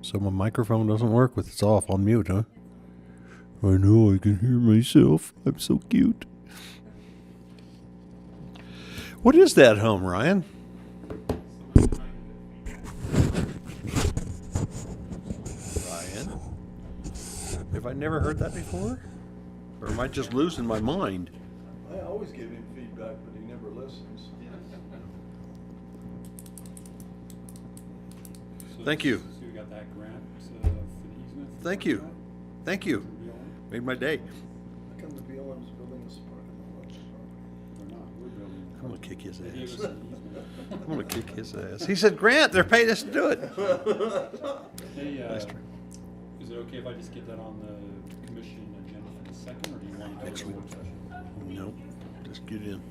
So my microphone doesn't work with it's off on mute, huh? I know, I can hear myself. I'm so cute. What is that hum, Ryan? Ryan? Have I never heard that before? Or am I just losing my mind? I always give him feedback, but he never listens. Thank you. So we got that grant for the easement? Thank you. Thank you. Made my day. How come the BLM's building this parking lot? We're not, we're building. I'm gonna kick his They gave us ass. an easement. I'm gonna kick his ass. He said, Grant, they're paying us to do it. Hey, Nice try. is it okay if I just get that on the commission agenda for the second, or do you want to go to the work session? Nope, just get in.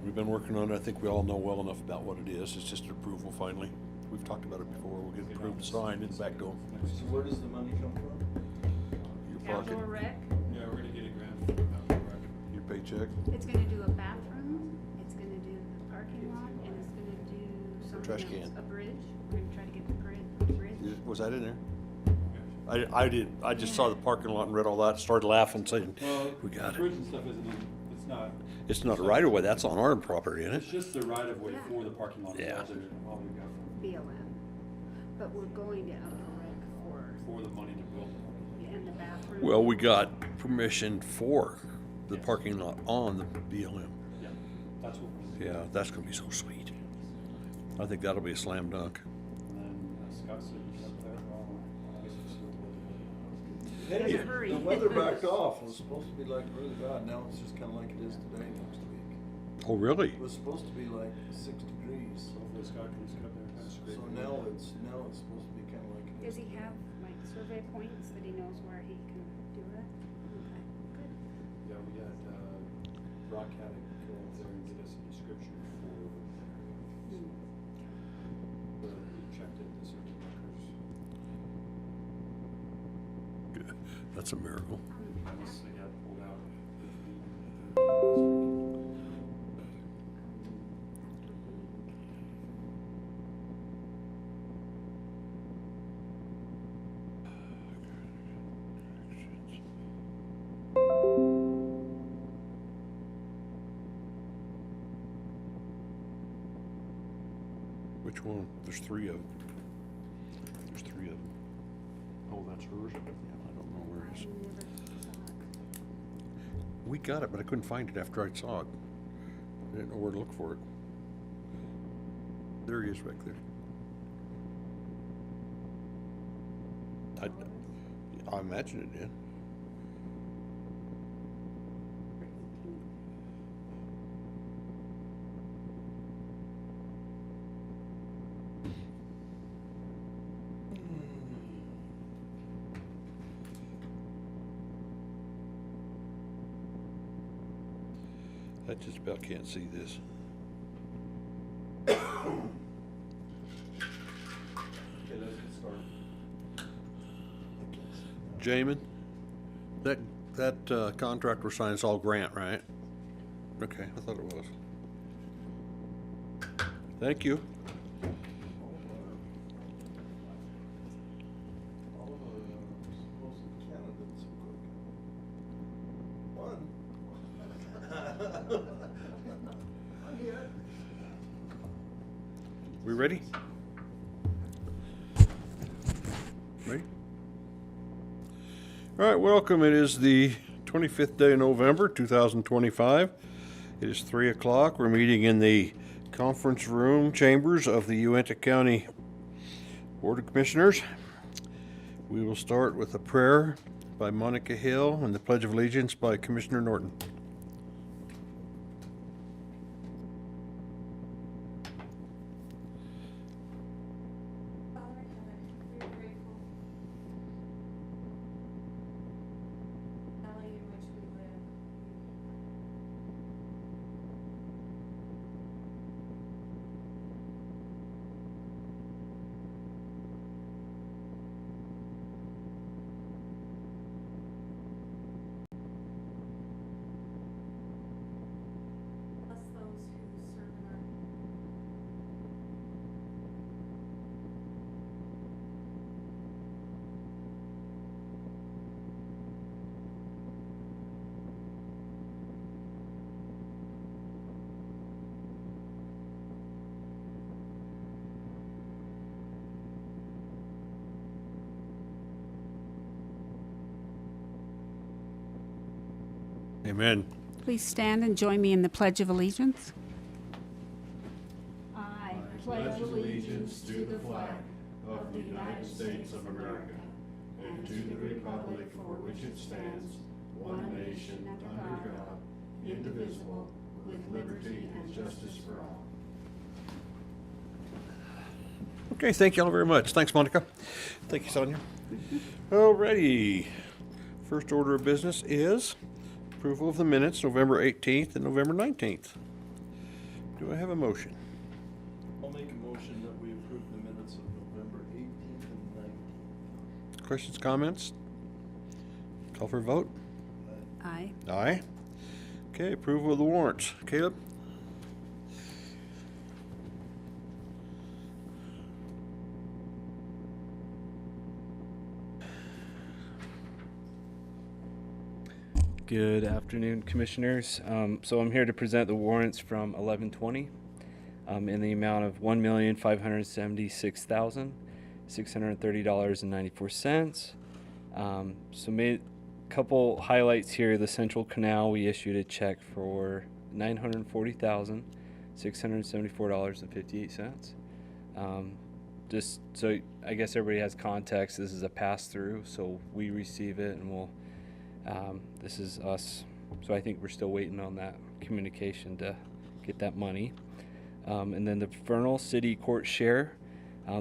We've been working on it. I think we all know well enough about what it is. It's just an approval finally. We've talked about it before. We'll get approved, signed, and back to them. So where does the money come from? Your Outdoor pocket, rec, Yeah, we're gonna get a grant for outdoor rec. your paycheck, it's gonna do a bathroom, it's gonna do the parking lot, and it's gonna do Trash something else, can. a bridge. We're gonna try to get the bridge. Was that in there? I did. I just saw the parking lot and read all that, started laughing, saying, Well, we got the bridge it. and stuff isn't even, it's not. It's not a right of way. That's on our property, isn't It's it? just the right of way Yeah. for the parking lot. Yeah. All we got BLM, but we're going to outdoor rec for the money to build it. and the bathroom. Well, we got permission for the parking lot on the BLM. Yeah, that's what we're. Yeah, that's gonna be so sweet. I think that'll be a slam dunk. And then Scott said he's up there, well, I guess it's still. There's Yeah. a hurry. The weather backed off. It was supposed to be like really bad. Now it's just kinda like it is today next week. Oh, really? It was supposed to be like 6 degrees. Hopefully Scott can just get up there and kind of scrape. So it. now it's supposed to be kinda like it is. Does he have like survey points that he knows where he can do it? Okay, good. Yeah, we got, Rock had to go up there and get us a description for, we checked it, the survey markers. Good. That's a miracle. Unless they got pulled out. Which one? There's 3 of them. There's 3 of them. Oh, that's hers? Yeah, I don't know where it is. Never saw it. We got it, but I couldn't find it after I saw it. I didn't know where to look for it. There he is right there. I imagine it did. I just about can't see this. Okay, let's get started. Jamin, that contract we're signing is all grant, right? Okay, I thought it was. Thank you. All of our supposed candidates are quick. One. I'm here. We ready? Ready? All right, welcome. It is the 25th day of November, 2025. It is 3 o'clock. We're meeting in the conference room chambers of the Uintah County Board of Commissioners. We will start with a prayer by Monica Hill and the Pledge of Allegiance by Commissioner Norton. Father in heaven, we are grateful for the valley in which we live. Amen. Please stand and join me in the Pledge of Allegiance. I pledge allegiance to the flag of the United States of America and to the republic for which it stands, one nation under God, indivisible, with liberty and justice for all. Okay, thank you all very much. Thanks, Monica. Thank you, Sonia. Alrighty. First order of business is approval of the minutes, November 18th and November 19th. Do I have a motion? I'll make a motion that we approve the minutes of November 18th and 19th. Questions, comments? Call for a vote? Aye. Aye. Okay, approval of the warrants. Caleb? Good afternoon, Commissioners. So I'm here to present the warrants from 11/20 in the amount of $1,576,630.94. So made a couple highlights here. The Central Canal, we issued a check for $940,674.58. Just so I guess everybody has context, this is a pass-through, so we receive it and we'll this is us, so I think we're still waiting on that communication to get that money. And then the Vernal City Court share,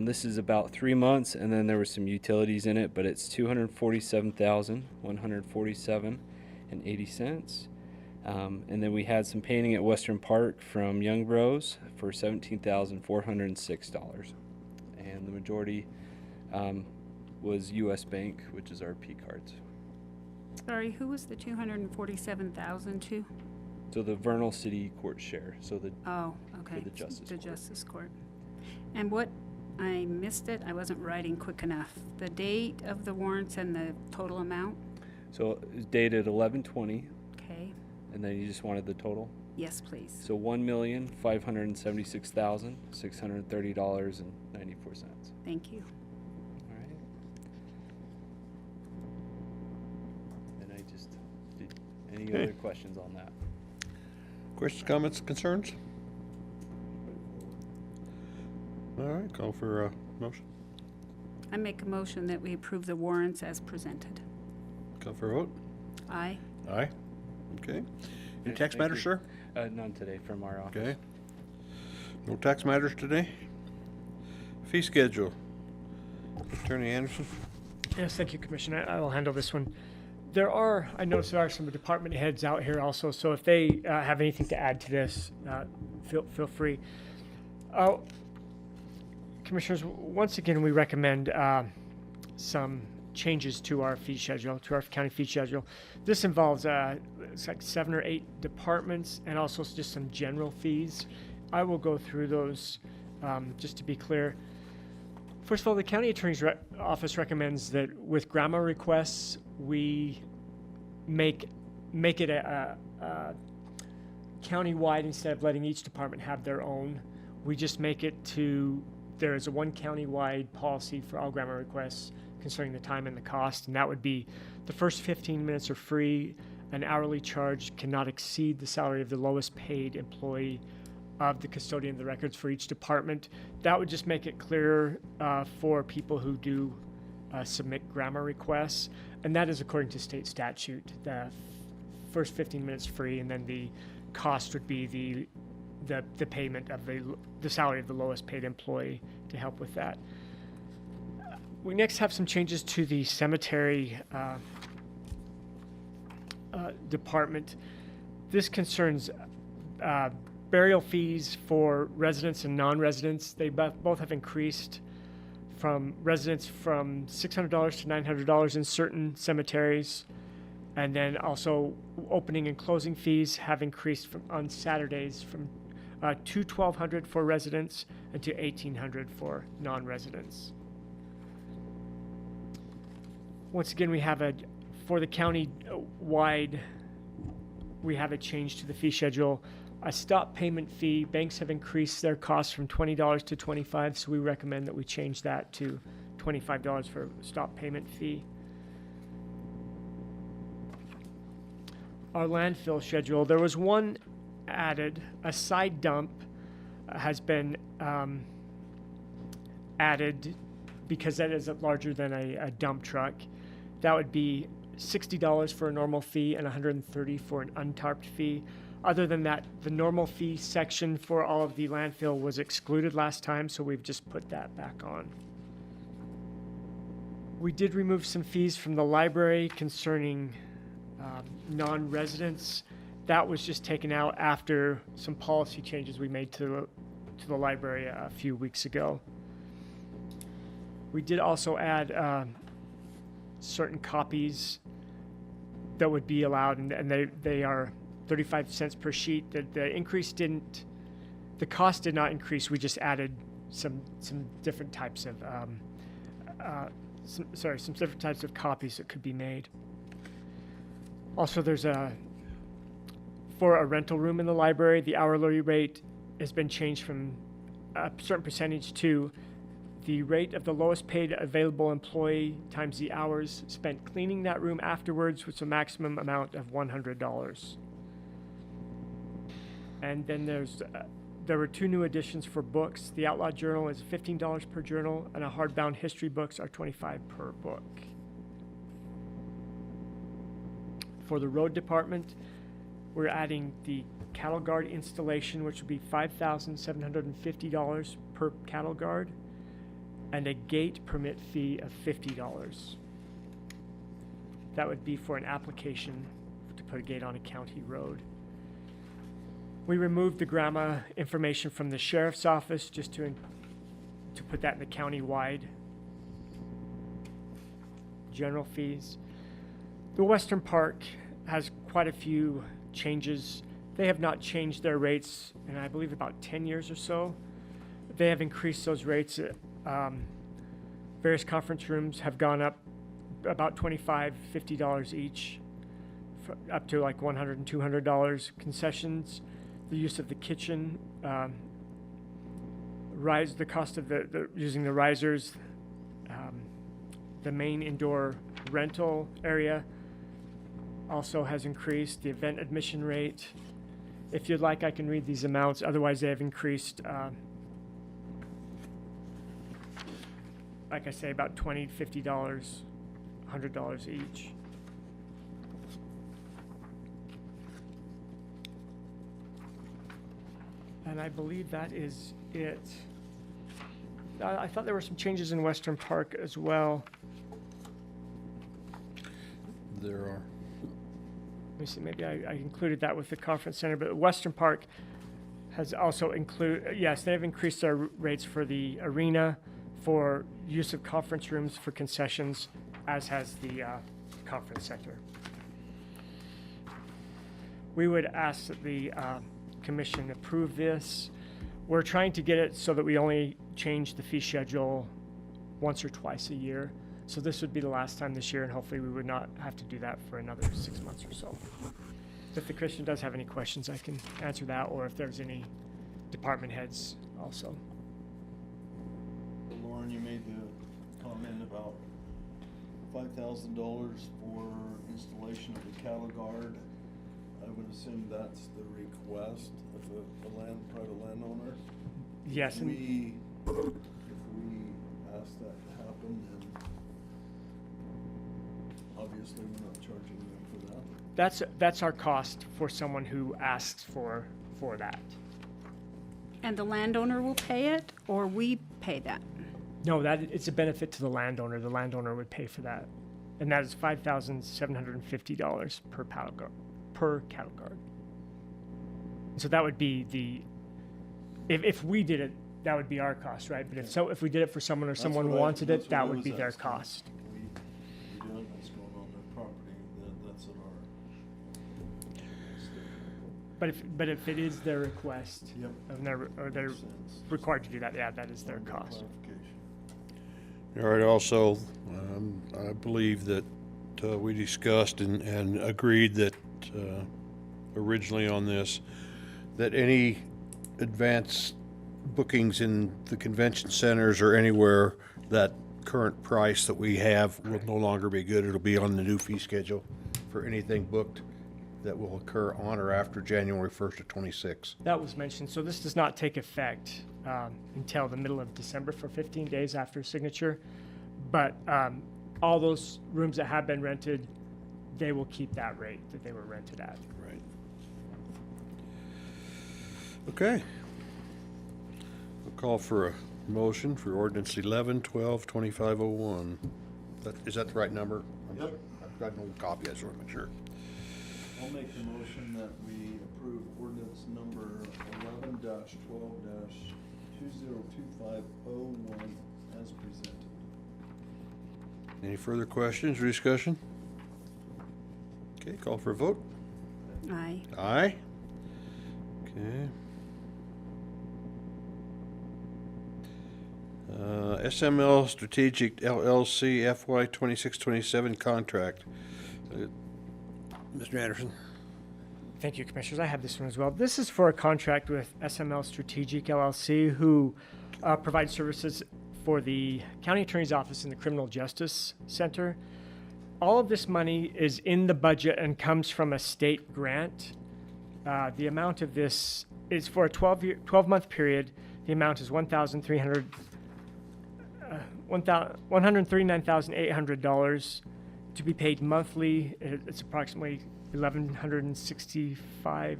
this is about 3 months, and then there were some utilities in it, but it's $247,147.80. And then we had some painting at Western Park from Young Bros for $17,406, and the majority was U.S. Bank, which is our P cards. Sorry, who was the 247,000 to? So the Vernal City Court share. So the Oh, okay. the Justice Court. Justice Court. And what, I missed it, I wasn't writing quick enough. The date of the warrants and the total amount? so it's dated 11/20, Okay, and then you just wanted the total. yes, please. So $1,576,630.94. Thank you. All right. And I just did any Okay. other questions on that? Questions, comments, concerns? All right, call for a motion. I make a motion that we approve the warrants as presented. Call for a vote. Aye. Aye. Okay. Any Okay, tax thank matters, you. sir? None today from our office. Okay. No tax matters today? Fee schedule. Attorney Anderson? Yes, thank you, Commissioner. I will handle this one. I noticed there are some department heads out here also, so if they have anything to add to this, feel free. Commissioners, once again, we recommend some changes to our fee schedule, to our county fee schedule. This involves it's like 7 or 8 departments and also just some general fees. I will go through those just to be clear. First of all, the county attorney's office recommends that with grammar requests, we make it a county-wide instead of letting each department have their own. We just make it there is a one county-wide policy for all grammar requests concerning the time and the cost, and that would be the first 15 minutes are free. An hourly charge cannot exceed the salary of the lowest paid employee of the custodian of the records for each department. That would just make it clearer for people who do submit grammar requests, and that is according to state statute. The first 15 minutes free, and then the cost would be the payment of the salary of the lowest paid employee to help with that. We next have some changes to the cemetery department. This concerns burial fees for residents and non-residents. They both have increased from residents from $600 to $900 in certain cemeteries, and then also opening and closing fees have increased on Saturdays from to $1,200 for residents and to $1,800 for non-residents. Once again, we have for the county-wide, we have a change to the fee schedule. A stop payment fee, banks have increased their costs from $20 to $25, so we recommend that we change that to $25 for a stop payment fee. our landfill schedule, there was one added. A side dump has been added because that is larger than a dump truck. That would be $60 for a normal fee and $130 for an untarped fee. Other than that, the normal fee section for all of the landfill was excluded last time, so we've just put that back on. We did remove some fees from the library concerning non-residents. That was just taken out after some policy changes we made to the library a few weeks ago. We did also add certain copies that would be allowed, and they are 35 cents per sheet. The cost did not increase. We just added some different types of some different types of copies that could be made. Also, for a rental room in the library, the hourly rate has been changed from a certain percentage to the rate of the lowest paid available employee times the hours spent cleaning that room afterwards, with a maximum amount of $100. And then there were 2 new additions for books. The Outlaw Journal is $15 per journal, and a hardbound history books are $25 per book. For the road department, we're adding the cattle guard installation, which would be $5,750 per cattle guard, and a gate permit fee of $50. That would be for an application to put a gate on a county road. We removed the grandma information from the sheriff's office just to put that in the county-wide general fees. The Western Park has quite a few changes. They have not changed their rates in, I believe, about 10 years or so. They have increased those rates. Various conference rooms have gone up about $25, $50 each, up to like $100 and $200. Concessions, the use of the kitchen, the cost of using the risers, the main indoor rental area also has increased. The event admission rate, if you'd like, I can read these amounts. Otherwise, they have increased, like I say, about $20, $50, $100 each. And I believe that is it. I thought there were some changes in Western Park as well. There are. Let me see, maybe I included that with the conference center, but Western Park has also yes, they have increased their rates for the arena, for use of conference rooms, for concessions, as has the conference center. We would ask that the commission approve this. We're trying to get it so that we only change the fee schedule once or twice a year. So this would be the last time this year, and hopefully we would not have to do that for another 6 months or so. If the commission does have any questions, I can answer that, or if there's any department heads also. Loren, you made the comment about $5,000 for installation of the cattle guard. I would assume that's the request of a private landowner. Yes, If we ask that to happen, then obviously we're not charging them for that. that's our cost for someone who asks for that. And the landowner will pay it, or we pay that? No, it's a benefit to the landowner. The landowner would pay for that, and that is $5,750 per cattle guard. So that would be if we did it, that would be our cost, right? But if we did it for someone, or someone wanted it, that would be their cost. We do it, that's going on their property, that's at our. But if it is their request, Yep. and they're Makes sense. required to do that, yeah, that is their cost. Clarification. All right, also, I believe that we discussed and agreed that originally on this, that any advance bookings in the convention centers or anywhere, that current price that we have will no longer be good. It'll be on the new fee schedule for anything booked that will occur on or after January 1st of '26. That was mentioned, so this does not take effect until the middle of December for 15 days after signature. But all those rooms that have been rented, they will keep that rate that they were rented at. Right. Okay. We'll call for a motion for ordinance 11-12-2501. Is that the right number? I'm Yep. sorry. I've got an old copy, I just want to make sure. I'll make the motion that we approve ordinance number 11-12-202501 as presented. Any further questions or discussion? Okay, call for a vote. Aye. Aye. Okay. SML Strategic LLC FY 26-27 contract. Mr. Anderson. Thank you, Commissioners. I have this one as well. This is for a contract with SML Strategic LLC, who provide services for the County Attorney's Office and the Criminal Justice Center. All of this money is in the budget and comes from a state grant. The amount of this is for a 12-month period. The amount is $139,800 to be paid monthly. It's approximately $1,165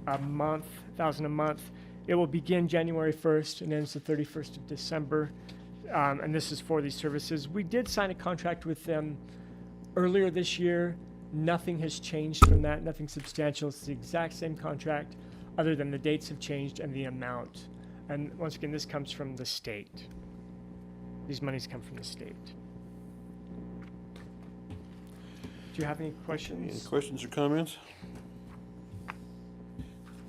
a month, $1,000 a month. It will begin January 1st and ends the 31st of December. And this is for these services. We did sign a contract with them earlier this year. Nothing has changed from that, nothing substantial. It's the exact same contract, other than the dates have changed and the amount. And once again, this comes from the state. These monies come from the state. Do you have any questions? Any questions or comments?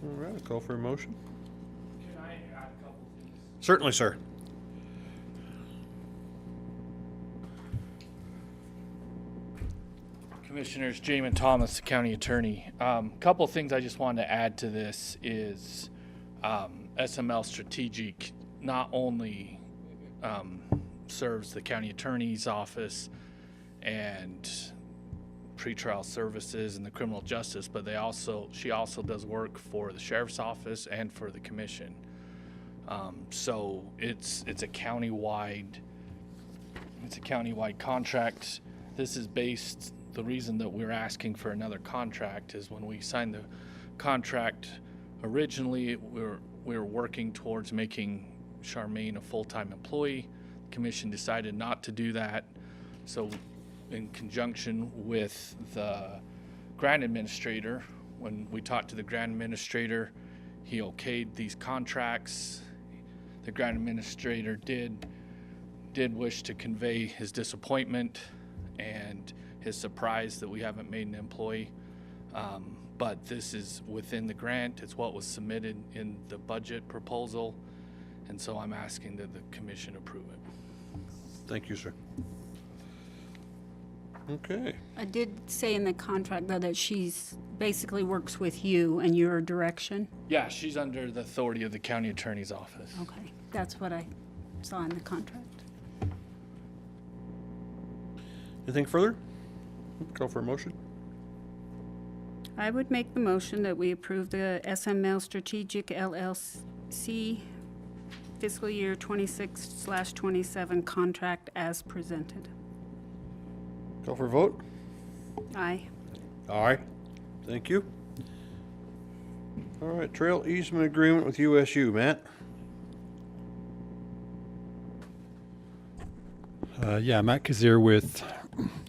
All right, I'll call for a motion. Can I add a couple things? Certainly, sir. Commissioners, Jamin Thomas, the County Attorney. Couple of things I just wanted to add to this is SML Strategic not only serves the County Attorney's Office and pretrial services and the criminal justice, but she also does work for the Sheriff's Office and for the Commission. So it's a countywide contract. This is based. The reason that we're asking for another contract is when we signed the contract originally, we were working towards making Charmaine a full-time employee. The Commission decided not to do that. So in conjunction with the grant administrator, when we talked to the grant administrator, he okayed these contracts. The grant administrator did wish to convey his disappointment and his surprise that we haven't made an employee. But this is within the grant. It's what was submitted in the budget proposal. And so I'm asking that the Commission approve it. Thank you, sir. Okay. I did say in the contract, though, that she's basically works with you and your direction. Yeah, she's under the authority of the County Attorney's Office. Okay, that's what I saw in the contract. Anything further? Call for a motion. I would make the motion that we approve the SML Strategic LLC fiscal year 26/27 contract as presented. Call for a vote. Aye. Aye. Thank you. All right, trail easement agreement with USU, Matt. Yeah, Matt Cazier with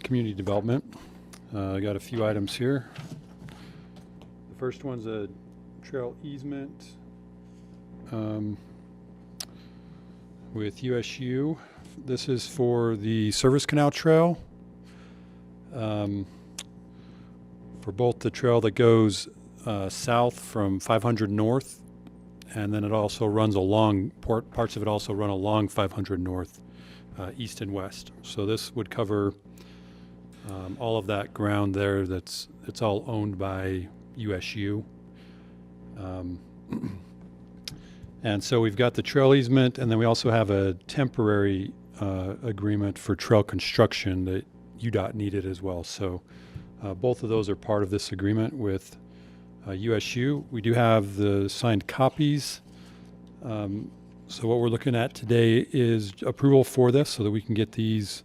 Community Development. I got a few items here. The first one's a trail easement with USU. This is for the Service Canal Trail. For both the trail that goes south from 500 North, and then it also runs along, parts of it also run along 500 North, east and west. So this would cover all of that ground there. It's all owned by USU. And so we've got the trail easement, and then we also have a temporary agreement for trail construction that UDOT needed as well. So Both of those are part of this agreement with USU. We do have the signed copies. So what we're looking at today is approval for this so that we can get these.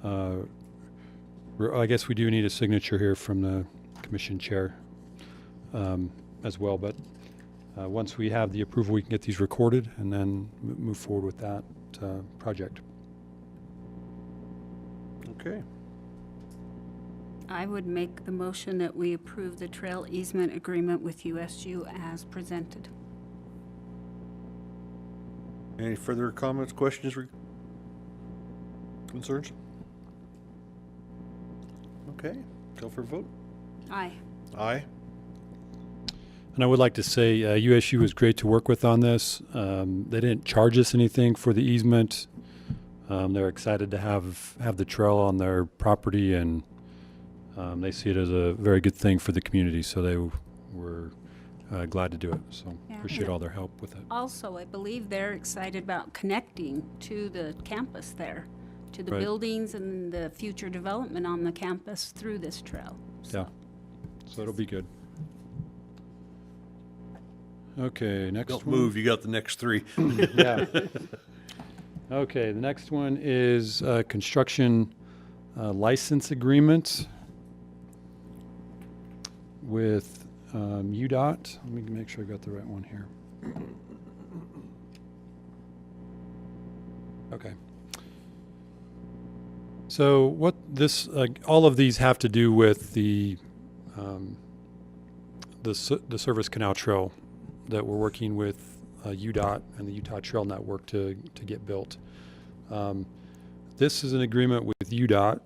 I guess we do need a signature here from the commission chair as well. But once we have the approval, we can get these recorded and then move forward with that project. Okay. I would make the motion that we approve the trail easement agreement with USU as presented. Any further comments, questions, concerns? Okay, call for a vote. Aye. Aye. And I would like to say USU was great to work with on this. They didn't charge us anything for the easement. They're excited to have the trail on their property, and they see it as a very good thing for the community. So they were glad to do it. So Yeah. appreciate all their help with it. Also, I believe they're excited about connecting to the campus there, to the Right. buildings and the future development on the campus through this trail. Yeah. So it'll be good. Okay, next Don't one. move, you got the next three. Yeah. Okay, the next one is construction license agreement with UDOT. Let me make sure I got the right one here. Okay. So what this, all of these have to do with the Service Canal Trail that we're working with UDOT and the Utah Trail Network to get built. This is an agreement with UDOT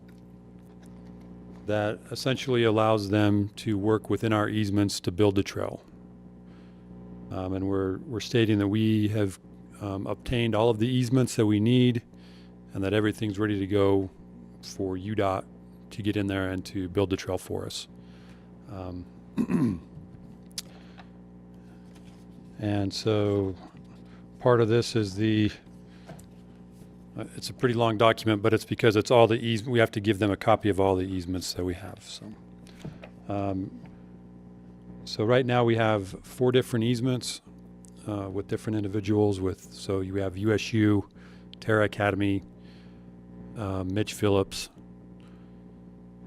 that essentially allows them to work within our easements to build the trail. And we're stating that we have obtained all of the easements that we need and that everything's ready to go for UDOT to get in there and to build the trail for us. And so part of this is it's a pretty long document, but it's because it's all the we have to give them a copy of all the easements that we have. So right now we have 4 different easements with different individuals so you have USU, Terra Academy, Mitch Phillips,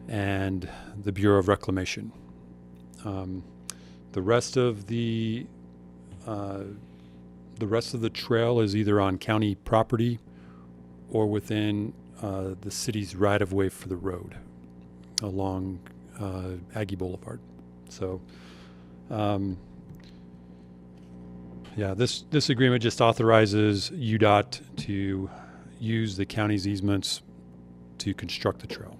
and the Bureau of Reclamation. The rest of the trail is either on county property or within the city's right-of-way for the road along Aggie Boulevard. So, yeah, this agreement just authorizes UDOT to use the county's easements to construct the trail.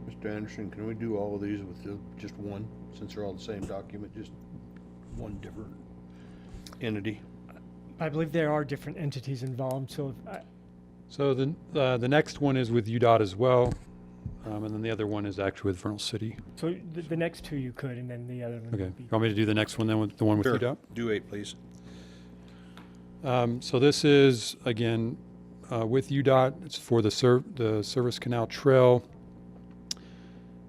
Mr. Anderson, can we do all of these with just one, since they're all the same document, just one different entity? I believe there are different entities involved, so So the next one is with UDOT as well, and then the other one is actually with Vernal City. so the next two you could, and then the other one Okay, would be. you want me to do the next one then, with the one with Sure. UDOT? Do 8, please. So this is, again, with UDOT. It's for the Service Canal Trail.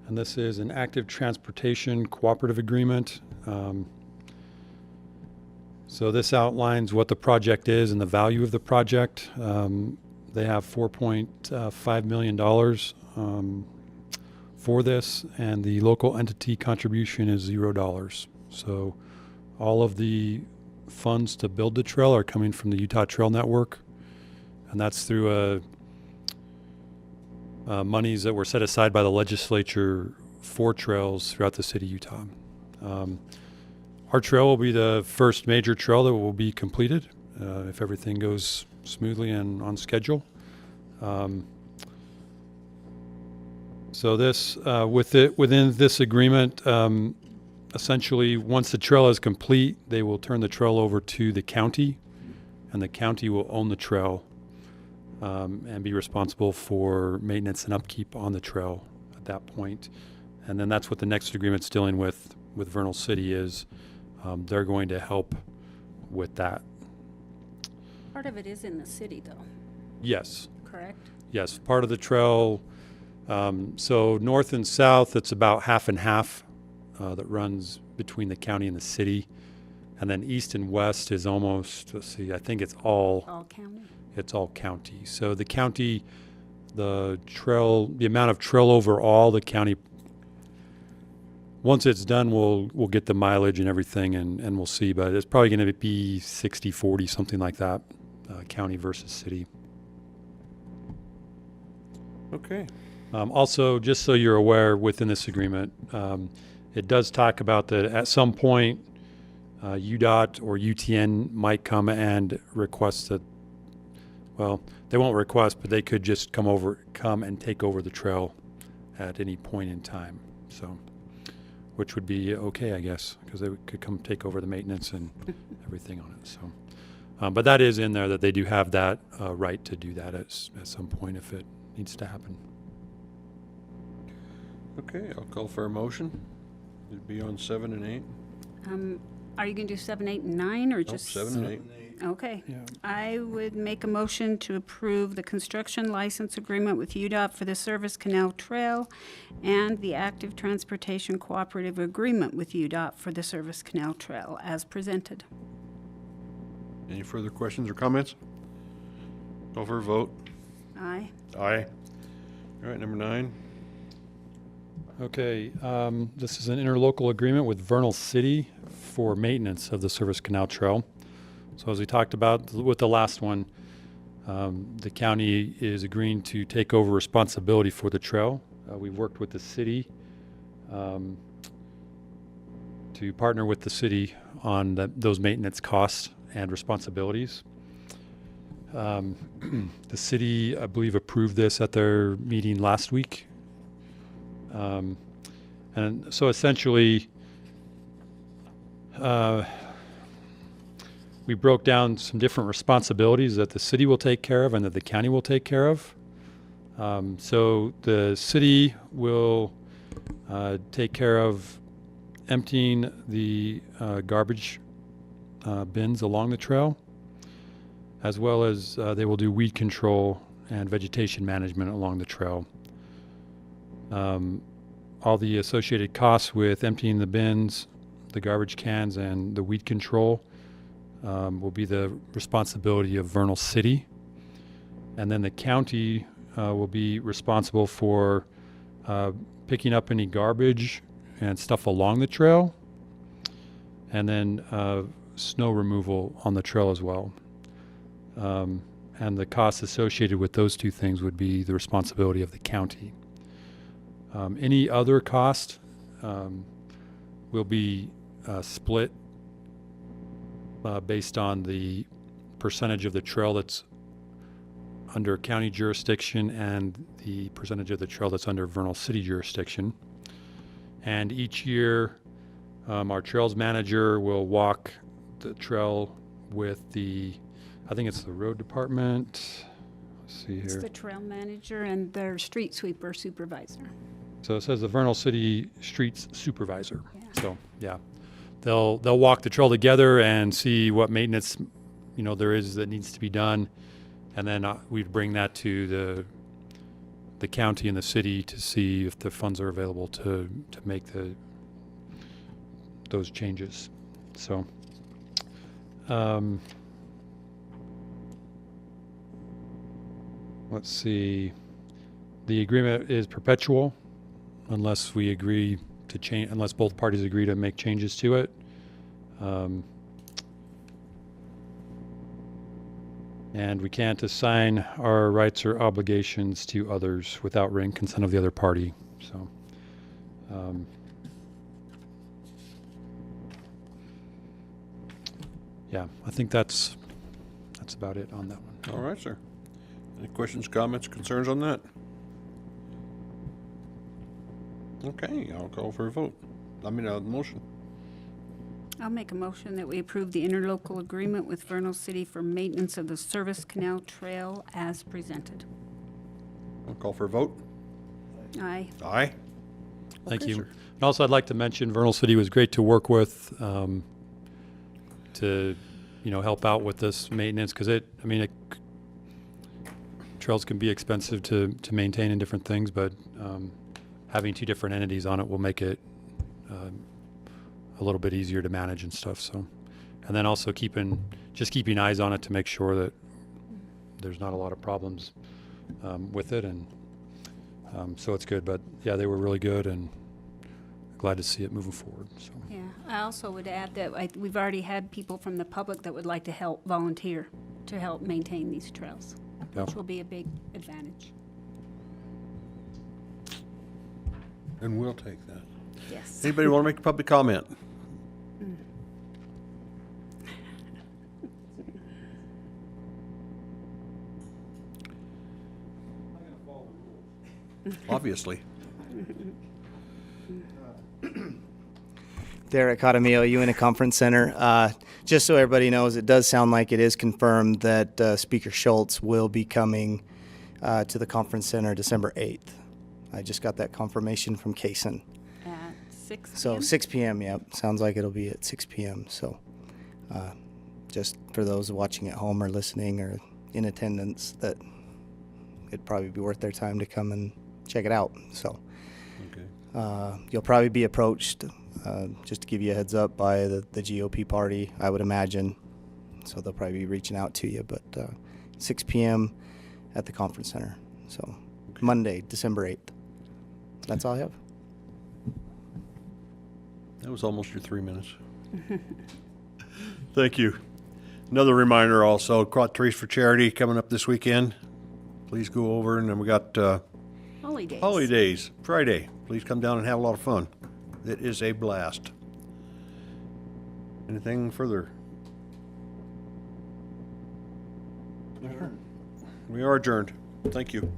And this is an active transportation cooperative agreement. So this outlines what the project is and the value of the project. They have $4.5 million for this, and the local entity contribution is $0. So all of the funds to build the trail are coming from the Utah Trail Network, and that's through monies that were set aside by the legislature for trails throughout the city of Utah. Our trail will be the first major trail that will be completed if everything goes smoothly and on schedule. So this, within this agreement, essentially, once the trail is complete, they will turn the trail over to the county, and the county will own the trail and be responsible for maintenance and upkeep on the trail at that point. And then that's what the next agreement's dealing with Vernal City is. They're going to help with that. Part of it is in the city, though, Yes. correct? Yes, part of the trail, so north and south, it's about half and half that runs between the county and the city. And then east and west is almost, let's see, I think it's all county. So the county, the amount of trail overall, the county, once it's done, we'll get the mileage and everything and we'll see. But it's probably going to be 60-40, something like that, county versus city. Okay. Also, just so you're aware, within this agreement, it does talk about that at some point, UDOT or UTN might come and request that, well, they won't request, but they could just come and take over the trail at any point in time. So, which would be okay, I guess, because they could come take over the maintenance and everything on it. So, but that is in there that they do have that right to do that at some point if it needs to happen. Okay, I'll call for a motion. It'd be on 7 and 8. Are you going to do 7, 8, and 9, or Oh, just? 7 and 8. Okay. Yeah. I would make a motion to approve the construction license agreement with UDOT for the Service Canal Trail and the active transportation cooperative agreement with UDOT for the Service Canal Trail as presented. Any further questions or comments? Call for a vote. Aye. Aye. All right, number 9. Okay, this is an interlocal agreement with Vernal City for maintenance of the Service Canal Trail. So as we talked about with the last one, the county is agreeing to take over responsibility for the trail. We've worked with the city to partner with the city on those maintenance costs and responsibilities. The city, I believe, approved this at their meeting last week. And so essentially, we broke down some different responsibilities that the city will take care of and that the county will take care of. So the city will take care of emptying the garbage bins along the trail, as well as they will do weed control and vegetation management along the trail. All the associated costs with emptying the bins, the garbage cans, and the weed control will be the responsibility of Vernal City. And then the county will be responsible for picking up any garbage and stuff along the trail, and then snow removal on the trail as well. And the costs associated with those two things would be the responsibility of the county. Any other cost will be split based on the percentage of the trail that's under county jurisdiction and the percentage of the trail that's under Vernal City jurisdiction. And each year, our trails manager will walk the trail with I think it's the road department. Let's see here. It's the trail manager and their street sweeper supervisor. So it says the Vernal City Streets Supervisor. Yeah. So yeah, they'll walk the trail together and see what maintenance there is that needs to be done, and then we'd bring that to the county and the city to see if the funds are available to make those changes. So. Let's see. The agreement is perpetual unless we agree to change, unless both parties agree to make changes to it. And we can't assign our rights or obligations to others without written consent of the other party. So, yeah, I think that's about it on that one. All right, sir. Any questions, comments, concerns on that? Okay, I'll call for a vote. Motion. I'll make a motion that we approve the interlocal agreement with Vernal City for maintenance of the Service Canal Trail as presented. I'll call for a vote. Aye. Aye. Thank Okay, you. sir. And also, I'd like to mention Vernal City was great to work with to help out with this maintenance, because trails can be expensive to maintain and different things, but having two different entities on it will make it a little bit easier to manage and stuff. So, and then also keeping eyes on it to make sure that there's not a lot of problems with it, and so it's good. But yeah, they were really good, and glad to see it moving forward. So. Yeah, I also would add that we've already had people from the public that would like to help volunteer to help maintain these trails, Yep. which will be a big advantage. And we'll take that. Yes. Anybody want to make a public comment? Obviously. Derek Cotamillo, Uintah Conference Center. Just so everybody knows, it does sound like it is confirmed that Speaker Schultz will be coming to the conference center December 8th. I just got that confirmation from Kaysen. At 6 p.m.? So 6 p.m., yep. Sounds like it'll be at 6 p.m. So just for those watching at home or listening or in attendance, that it'd probably be worth their time to come and check it out. So Okay. you'll probably be approached, just to give you a heads up, by the GOP party, I would imagine. So they'll probably be reaching out to you. But 6 p.m. at the conference center. So Monday, December 8th. That's all I have. That was almost your 3 minutes. Thank you. Another reminder also, Caught Trees for Charity coming up this weekend. Please go over, and then we got Holidays. holidays, Friday. Please come down and have a lot of fun. It is a blast. Anything further? We are adjourned. Thank you.